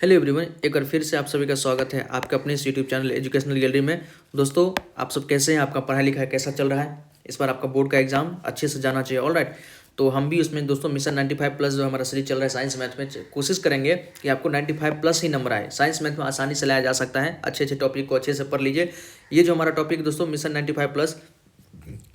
Hello everyone, एक बार फिर से आप सभी का स्वागत है आपके अपने इस यूट्यूब चैनल एजुकेशनल गैलरी में। दोस्तों, आप सब कैसे हैं? आपका पढ़ाई लिखाई कैसा चल रहा है? इस बार आपका बोर्ड का एग्जाम अच्छे से जाना चाहिए। ऑल राइट, तो हम भी उसमें दोस्तों मिशन 95 प्लस जो हमारा सीरीज चल रहा है साइंस मैथ में, कोशिश करेंगे कि आपको 95 प्लस ही नंबर आए। साइंस मैथ में आसानी से लाया जा सकता है। अच्छे अच्छे टॉपिक को अच्छे से पढ़ लीजिए। ये जो हमारा टॉपिक दोस्तों मिशन 95 प्लस,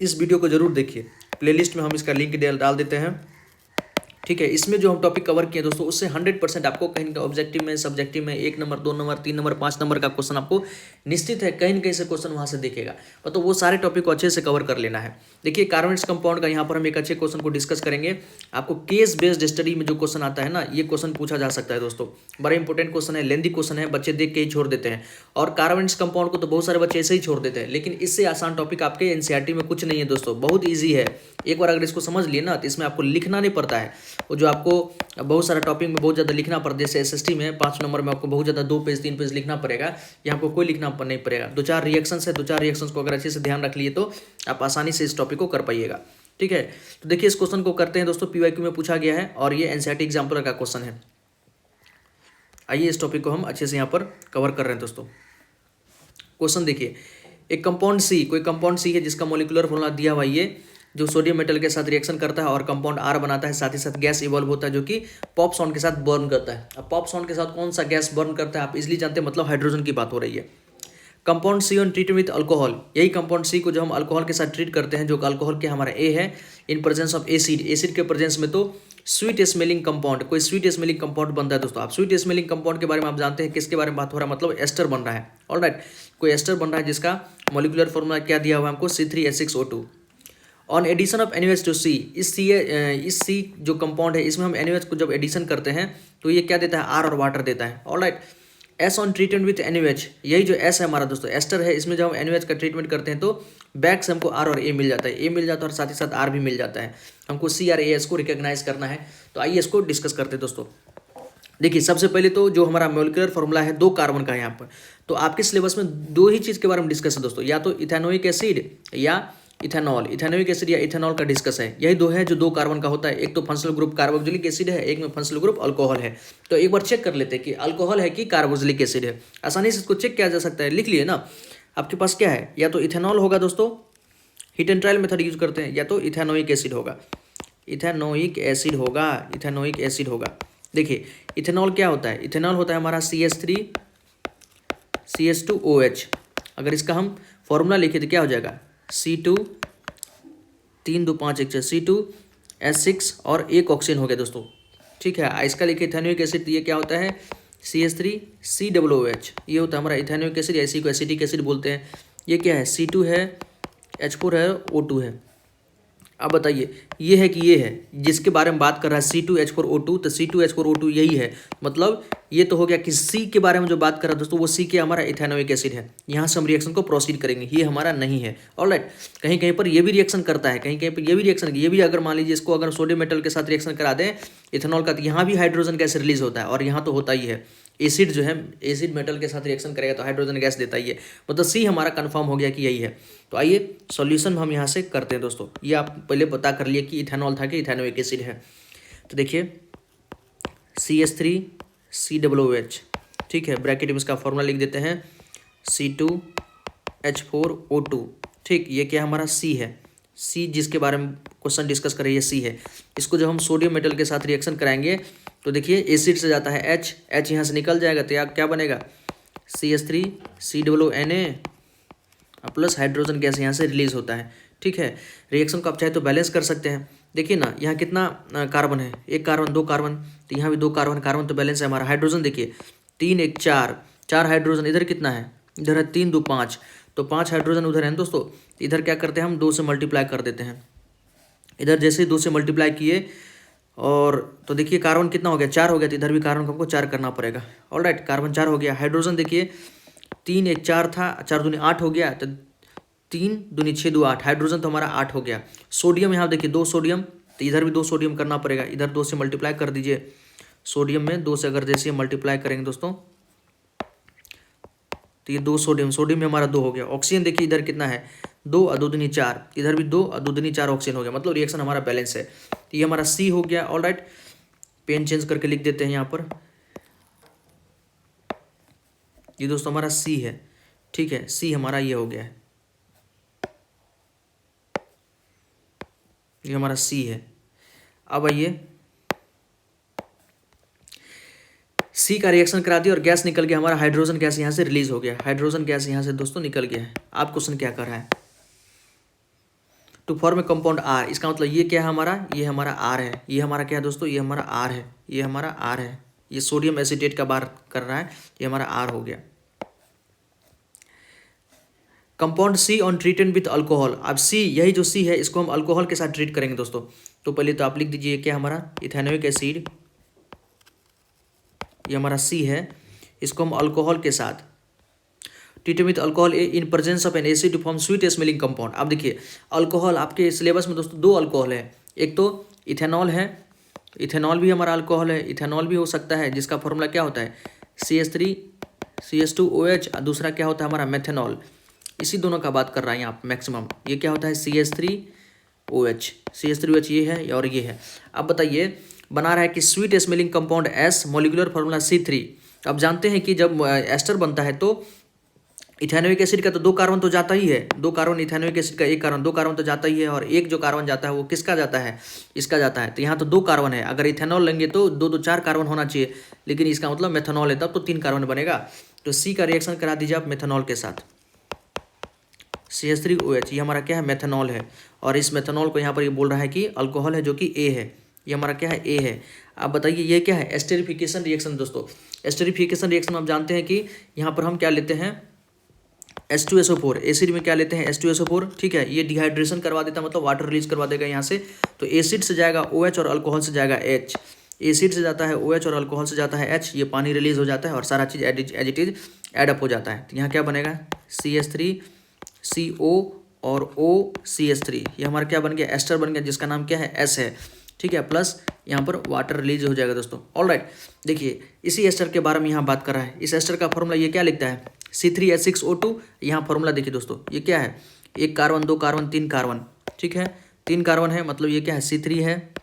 इस वीडियो को जरूर देखिए। प्लेलिस्ट में हम इसका लिंक डाल देते हैं। ठीक है, इसमें जो हम टॉपिक कवर किए दोस्तों, उससे 100% आपको कहीं ना ऑब्जेक्टिव में, सब्जेक्टिव में 1 नंबर, 2 नंबर, 3 नंबर, 5 नंबर का क्वेश्चन आपको निश्चित है कहीं ना कहीं से क्वेश्चन वहां से दिखेगा। तो वो सारे टॉपिक को अच्छे से कवर कर लेना है। देखिए, कार्बनिक कंपाउंड का यहाँ पर हम एक अच्छे क्वेश्चन को डिस्कस करेंगे। आपको केस बेस्ड स्टडी में जो क्वेश्चन आता है ना, ये क्वेश्चन पूछा जा सकता है दोस्तों। बड़ा इंपॉर्टेंट क्वेश्चन है, लेंदी क्वेश्चन है, बच्चे देख के ही छोड़ देते हैं। और कार्बनिक कंपाउंड को तो बहुत सारे बच्चे ऐसे ही छोड़ देते हैं, लेकिन इससे आसान टॉपिक आपके एनसीईआरटी में कुछ नहीं है दोस्तों। बहुत ईजी है। एक बार अगर इसको समझ लिए ना, तो इसमें आपको लिखना नहीं पड़ता है। वो जो आपको बहुत सारा टॉपिक में बहुत ज़्यादा लिखना पड़ता है, जैसे एसएसटी में 5 नंबर में आपको बहुत ज़्यादा 2 पेज 3 पेज लिखना पड़ेगा। यहाँ आपको कोई लिखना नहीं पड़ेगा। 2-4 रिएक्शंस है, 2-4 रिएक्शंस को अगर अच्छे से ध्यान रख लिए तो आप आसानी से इस टॉपिक को कर पाइएगा। ठीक है, तो देखिए इस क्वेश्चन को करते हैं दोस्तों। पीवाईक्यू में पूछा गया है और ये एनसीईआरटी एग्जाम्पल का क्वेश्चन है। आइए इस टॉपिक को हम अच्छे से यहाँ पर कवर कर रहे हैं दोस्तों। क्वेश्चन देखिए, एक कंपाउंड सी, कोई कंपाउंड सी है जिसका मोलिकुलर फॉर्मूला दिया हुआ ये, जो सोडियम मेटल के साथ रिएक्शन करता है और कंपाउंड आर बनाता है, साथ ही साथ गैस इवॉल्व होता है जो कि पॉप साउंड के साथ बर्न करता है। अब पॉप साउंड के साथ कौन सा गैस बर्न करता है आप इजीली जानते हैं, मतलब हाइड्रोजन की बात हो रही है। Compound C on treat with alcohol, यही कंपाउंड सी को जो हम अल्कोहल के साथ ट्रीट करते हैं, जो अल्कोहल के हमारा ए है, इन प्रेजेंस ऑफ एसिड, एसिड के प्रेजेंस में तो स्वीट स्मेलिंग कंपाउंड, कोई स्वीट स्मेलिंग कंपाउंड बनता है दोस्तों। आप स्वीट स्मेलिंग कंपाउंड के बारे में आप जानते हैं, किसके बारे में बात हो रहा है, मतलब एस्टर बन रहा है। ऑलराइट, कोई एस्टर बन रहा है जिसका मोलिकुलर फॉर्मूला क्या दिया हुआ है हमको, C3H6O2। On addition of NaOH to C, इस सी जो कंपाउंड है, इसमें हम NaOH को जब एडिशन करते हैं तो ये क्या देता है, आर और वाटर देता है। Alright, S on treatment with NaOH, यही जो एस है हमारा दोस्तों एस्टर है, इसमें जब हम NaOH का ट्रीटमेंट करते हैं तो बैक से हमको आर और ए मिल जाता है, ए मिल जाता है और साथ ही साथ आर भी मिल जाता है। हमको CrAs को रिकॉग्नाइज करना है। तो आइए इसको डिस्कस करते हैं दोस्तों। देखिए, सबसे पहले तो जो हमारा मोलिकुलर फॉर्मूला है 2 कार्बन का है यहाँ पर, तो आपके सिलेबस में 2 ही चीज़ के बारे में डिस्कस है दोस्तों, या तो इथेनोइक एसिड या इथेनॉल। इथेनोइक एसिड या इथेनॉल का डिस्कस है। यही 2 है जो 2 कार्बन का होता है। एक तो फंक्शनल ग्रुप कार्बोक्सिलिक एसिड है, एक में फंक्शनल ग्रुप अल्कोहल है। तो एक बार चेक कर लेते हैं कि अल्कोहल है कि कार्बोक्सिलिक एसिड है। आसानी से इसको चेक किया जा सकता है, लिख लिए ना। आपके पास क्या है, या तो इथेनॉल होगा दोस्तों, heat and trial method use करते हैं, या तो इथेनोइक एसिड होगा, इथेनोइक एसिड होगा, इथेनोइक एसिड होगा। देखिए, इथेनॉल क्या होता है, इथेनॉल होता है हमारा CH3 CH2OH। अगर इसका हम फॉर्मूला लिखे तो क्या हो जाएगा, C2 3 2 5 1 C2H6 और एक ऑक्सीजन हो गया दोस्तों। ठीक है, इसका लिखे इथेनोइक एसिड, ये क्या होता है, CH3COOH। ये होता है हमारा इथेनोइक एसिड, इसी को एसिटिक एसिड बोलते हैं। ये क्या है, C2 है, H4 है, O2 है। अब बताइए, ये है कि ये है जिसके बारे में बात कर रहा है C2H4O2, तो C2H4O2 यही है। मतलब ये तो हो गया कि C के बारे में जो बात कर रहा है दोस्तों, वो C के हमारा इथेनोइक एसिड है। यहाँ से हम रिएक्शन को प्रोसीड करेंगे, ये हमारा नहीं है। ऑलराइट, कहीं कहीं पर ये भी रिएक्शन करता है, कहीं कहीं पर ये भी रिएक्शन, ये भी अगर मान लीजिए इसको अगर सोडियम मेटल के साथ रिएक्शन करा दें इथेनॉल का, तो यहाँ भी हाइड्रोजन गैस रिलीज होता है। और यहाँ तो होता ही है, एसिड जो है एसिड मेटल के साथ रिएक्शन करेगा तो हाइड्रोजन गैस देता ही है। मतलब C हमारा कंफर्म हो गया कि यही है। तो आइए सॉल्यूशन हम यहाँ से करते हैं दोस्तों। ये आप पहले पता कर लिए कि इथेनॉल था कि इथेनोइक एसिड है। तो देखिए, CH3COOH, ठीक है, ब्रैकेट में इसका फॉर्मूला लिख देते हैं, C2H4O2। ठीक, ये क्या हमारा C है, C जिसके बारे में क्वेश्चन डिस्कस करें ये C है। इसको जब हम सोडियम मेटल के साथ रिएक्शन कराएंगे तो देखिए एसिड से जाता है H, H यहाँ से निकल जाएगा तो क्या बनेगा, CH3COONA प्लस हाइड्रोजन गैस यहाँ से रिलीज होता है। ठीक है, रिएक्शन को आप चाहे तो बैलेंस कर सकते हैं। देखिए ना, यहाँ कितना कार्बन है, 1 कार्बन 2 कार्बन, तो यहाँ भी 2 कार्बन, कार्बन तो बैलेंस है हमारा। हाइड्रोजन देखिए 3 1 4, 4 हाइड्रोजन, इधर कितना है, इधर है 3 2 5, तो 5 हाइड्रोजन उधर है दोस्तों। इधर क्या करते हैं हम, 2 से मल्टीप्लाई कर देते हैं। इधर जैसे 2 से मल्टीप्लाई किए और तो देखिए कार्बन कितना हो गया, 4 हो गया, तो इधर भी कार्बन को हमको 4 करना पड़ेगा। ऑलराइट, कार्बन 4 हो गया। हाइड्रोजन देखिए 3 1 4 था, 4 दूनी 8 हो गया, तो 3 दूनी 6 2 8, हाइड्रोजन तो हमारा 8 हो गया। सोडियम यहाँ देखिए 2 सोडियम, तो इधर भी 2 सोडियम करना पड़ेगा। इधर 2 से मल्टीप्लाई कर दीजिए, सोडियम में 2 से अगर जैसे मल्टीप्लाई करेंगे दोस्तों तो ये 2 सोडियम, सोडियम में हमारा 2 हो गया। ऑक्सीजन देखिए इधर कितना है, 2 और 2 दूनी 4, इधर भी 2 और 2 दूनी 4 ऑक्सीजन हो गया। मतलब रिएक्शन हमारा बैलेंस है। तो ये हमारा C हो गया। ऑलराइट, पेन चेंज करके लिख देते हैं यहाँ पर ये दोस्तों हमारा सी है, ठीक है, सी हमारा ये हो गया है, ये हमारा सी है। अब आइए, सी का रिएक्शन करा दिया और गैस निकल गया हमारा, हाइड्रोजन गैस यहाँ से रिलीज हो गया, हाइड्रोजन गैस यहाँ से दोस्तों निकल गया है। आप क्वेश्चन क्या कर रहा है, to form a compound R, इसका मतलब ये क्या है हमारा, ये हमारा आर है, ये हमारा क्या है दोस्तों, ये हमारा आर है, ये हमारा आर है, ये सोडियम एसीटेट का बार कर रहा है, ये हमारा आर हो गया। Compound C on treated with alcohol, अब सी, यही जो सी है इसको हम अल्कोहल के साथ ट्रीट करेंगे दोस्तों। तो पहले तो आप लिख दीजिए क्या हमारा इथेनोइक एसिड, ये हमारा सी है, इसको हम अल्कोहल के साथ treated with alcohol in presence of an acid to form sweet smelling compound. अब देखिए अल्कोहल आपके सिलेबस में दोस्तों दो अल्कोहल है, एक तो इथेनॉल है, इथेनॉल भी हमारा अल्कोहल है, इथेनॉल भी हो सकता है जिसका फॉर्मूला क्या होता है CH3CH2OH, और दूसरा क्या होता है हमारा मेथेनॉल। इसी दोनों का बात कर रहा है यहाँ मैक्सिमम, ये क्या होता है CH3OH, CH3OH ये है और ये है। अब बताइए बना रहा है कि sweet smelling compound S, molecular formula C3। अब जानते हैं कि जब एस्टर बनता है तो इथेनोइक एसिड का तो दो कार्बन तो जाता ही है, दो कार्बन इथेनोइक एसिड का एक कार्बन, दो कार्बन तो जाता ही है, और एक जो कार्बन जाता है वो किसका जाता है, इसका जाता है। तो यहाँ तो दो कार्बन है, अगर इथेनॉल लेंगे तो दो दो चार कार्बन होना चाहिए, लेकिन इसका मतलब मेथनॉल है तब तो तीन कार्बन बनेगा। तो सी का रिएक्शन करा दीजिए आप मेथनॉल के साथ, CH3OH, ये हमारा क्या है मेथनॉल है, और इस मेथनॉल को यहाँ पर ये बोल रहा है कि अल्कोहल है जो कि ए है, ये हमारा क्या है ए है। आप बताइए ये क्या है एस्टेरिफिकेशन रिएक्शन दोस्तों। एस्टेरिफिकेशन रिएक्शन में आप जानते हैं कि यहाँ पर हम क्या लेते हैं H2SO4, एसिड में क्या लेते हैं H2SO4, ठीक है, ये डिहाइड्रेशन करवा देता है मतलब वाटर रिलीज करवा देगा यहाँ से। तो एसिड से जाएगा OH और अल्कोहल से जाएगा H, एसिड से जाता है OH और अल्कोहल से जाता है H, ये पानी रिलीज हो जाता है और सारा चीज़ एज इट इज एडअप हो जाता है। तो यहाँ क्या बनेगा CH3CO और OCH3, ये हमारा क्या बन गया एस्टर बन गया, जिसका नाम क्या है S है, ठीक है, प्लस यहाँ पर वाटर रिलीज हो जाएगा दोस्तों। ऑलराइट, देखिए इसी एस्टर के बारे में यहाँ बात कर रहा है। इस एस्टर का फॉर्मूला ये क्या लिखता है C3H6O2, यहाँ फॉर्मूला देखिए दोस्तों, ये क्या है एक कार्बन, दो कार्बन, तीन कार्बन, ठीक है, तीन कार्बन है मतलब ये क्या है C3 है,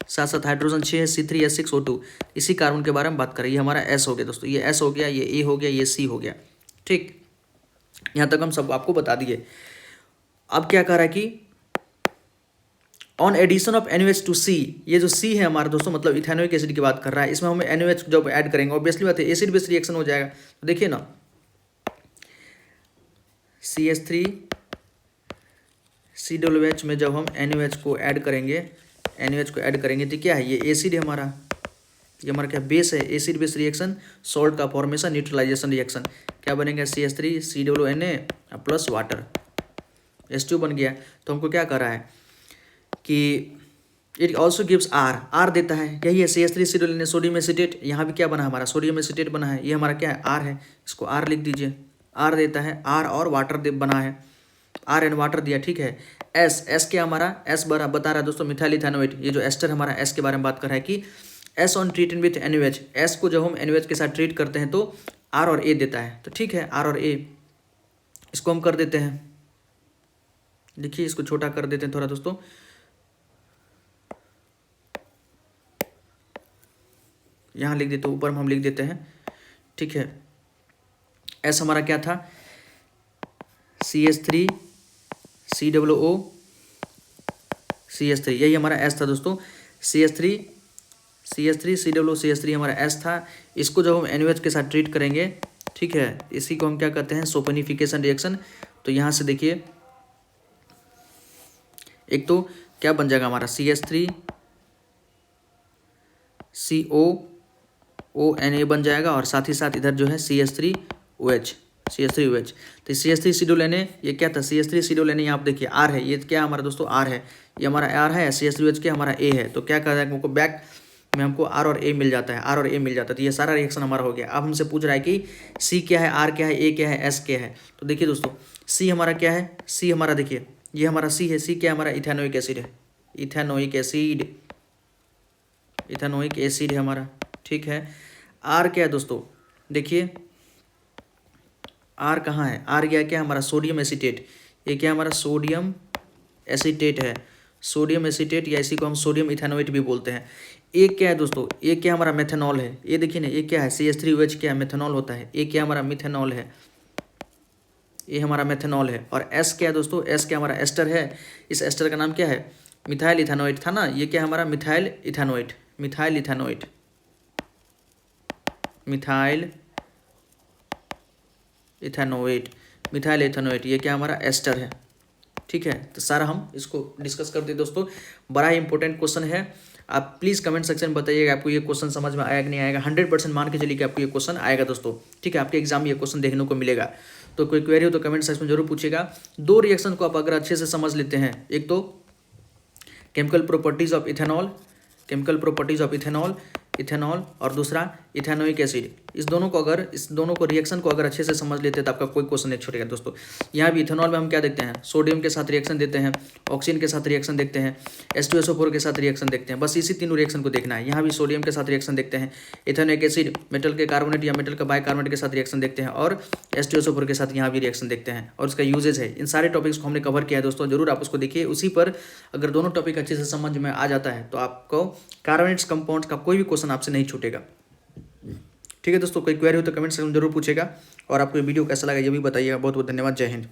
साथ साथ हाइड्रोजन 6 है, C3H6O2, इसी कार्बन के बारे में बात करें। ये हमारा S हो गया दोस्तों, ये S हो गया, ये A हो गया, ये C हो गया, ठीक, यहाँ तक हम सब आपको बता दिए। अब क्या कह रहा है कि on addition of NaOH to C, ये जो C है हमारा दोस्तों मतलब इथेनोइक एसिड की बात कर रहा है, इसमें हम NaOH जब ऐड करेंगे ऑब्वियसली बात है एसिड बेस रिएक्शन हो जाएगा। तो देखिए ना CH3COOH में जब हम NaOH को ऐड करेंगे, NaOH को ऐड करेंगे तो क्या है ये एसिड है हमारा, ये हमारा क्या बेस है, एसिड बेस रिएक्शन, सॉल्ट का फॉर्मेशन, न्यूट्रलाइजेशन रिएक्शन, क्या बनेगा CH3COONA प्लस वाटर H2 बन गया। तो हमको क्या कर रहा है कि इट ऑल्सो गिव्स आर देता है, यही है CH3COONA सोडियम एसिटेट, यहाँ भी क्या बना हमारा सोडियम एसिटेट बना है, ये हमारा क्या है आर है, इसको आर लिख दीजिए, आर देता है, आर और वाटर बना है, आर एंड वाटर दिया, ठीक है। एस क्या हमारा एस बता रहा है दोस्तों मिथाइल इथेनोएट, ये जो एस्टर हमारा एस के बारे में बात कर रहा है कि S on treated with NaOH, S को जब हम NaOH के साथ ट्रीट करते हैं तो आर और ए देता है। तो ठीक है आर और ए, इसको हम कर देते हैं, देखिए इसको छोटा कर देते हैं थोड़ा दोस्तों, यहाँ लिख देते, ऊपर में हम लिख देते हैं, ठीक है। एस हमारा क्या था CH3COO CH3, यही हमारा एस था दोस्तों, CH3COO CH3 हमारा एस था। इसको जब हम NaOH के साथ ट्रीट करेंगे, ठीक है, इसी को हम क्या कहते हैं सोपनिफिकेशन रिएक्शन। तो यहाँ से देखिए एक तो क्या बन जाएगा हमारा CH3COONA बन जाएगा, और साथ ही साथ इधर जो है CH3OH। तो CH3COONA ये क्या था CH3COONA, यहाँ आप देखिए आर है, ये क्या हमारा दोस्तों आर है, ये हमारा आर है, CH3OH के हमारा ए है। तो क्या कर रहा है हमको बैक में हमको आर और ए मिल जाता है, आर और ए मिल जाता है। तो ये सारा रिएक्शन हमारा हो गया। अब हमसे पूछ रहा है कि सी क्या है, आर क्या है, ए क्या है, एस क्या है। तो देखिए दोस्तों सी हमारा क्या है, सी हमारा देखिए ये हमारा सी है, सी क्या हमारा इथेनोइक एसिड है, इथेनोइक एसिड है हमारा, ठीक है। आर क्या है दोस्तों, देखिए आर कहाँ है, आर क्या हमारा सोडियम एसीटेट, ये क्या हमारा सोडियम एसीटेट है, सोडियम एसीटेट, या इसी को हम सोडियम इथेनोएट भी बोलते हैं। ये क्या है दोस्तों, ये क्या हमारा मेथेनॉल है, ये देखिए ना, ये क्या है CH3OH क्या है, मेथेनॉल होता है। ये क्या हमारा मिथेनॉल है, ये हमारा मेथेनॉल है। और S क्या है दोस्तों, S क्या हमारा एस्टर है। इस एस्टर का नाम क्या है, मिथाइल इथेनॉइड था ना। ये क्या है हमारा methyl ethanoid, methyl ethanoid, methyl ethanoate, methyl ethanoate, ये क्या हमारा एस्टर है। ठीक है, तो सारा हम इसको डिस्कस करते हैं दोस्तों। बड़ा ही इंपॉर्टेंट क्वेश्चन है। आप प्लीज़ कमेंट सेक्शन में बताइएगा आपको ये क्वेश्चन समझ में आया कि नहीं आएगा। 100% मान के चलिए कि आपको ये क्वेश्चन आएगा दोस्तों। ठीक है, आपके एग्जाम में ये क्वेश्चन देखने को मिलेगा। तो कोई क्वेरी हो तो कमेंट सेक्शन में जरूर पूछेगा। दो रिएक्शन को आप अगर अच्छे से समझ लेते हैं, एक तो chemical properties of ethanol, chemical properties of ethanol, ethanol, और दूसरा इथेनोइक एसिड, इस दोनों को रिएक्शन को अगर अच्छे से समझ लेते हैं तो आपका कोई क्वेश्चन नहीं छूटेगा दोस्तों। यहाँ भी इथेनॉल में हम क्या देखते हैं, सोडियम के साथ रिएक्शन देते हैं, ऑक्सीजन के साथ रिएक्शन देखते हैं, H2SO4 के साथ रिएक्शन देखते हैं। बस इसी तीनों रिएक्शन को देखना है। यहाँ भी सोडियम के साथ रिएक्शन देखते हैं, इथेनोइक एसिड मेटल के कार्बोनेट या मेटल का बाइकार्बोनेट के साथ रिएक्शन देखते हैं, और H2SO4 के साथ यहाँ भी रिएक्शन देखते हैं, और उसका यूजेज है। इन सारे टॉपिक्स को हमने कवर किया है दोस्तों, जरूर आप उसको देखिए। उसी पर अगर दोनों टॉपिक अच्छे से समझ में आ जाता है तो आपको कार्बोनेट्स कंपाउंड्स का कोई भी क्वेश्चन आपसे नहीं छूटेगा। ठीक है दोस्तों, कोई क्वेरी हो तो कमेंट सेक्शन में जरूर पूछेगा। और आपको ये वीडियो कैसा लगा ये भी बताइएगा। बहुत बहुत धन्यवाद, जय हिंद।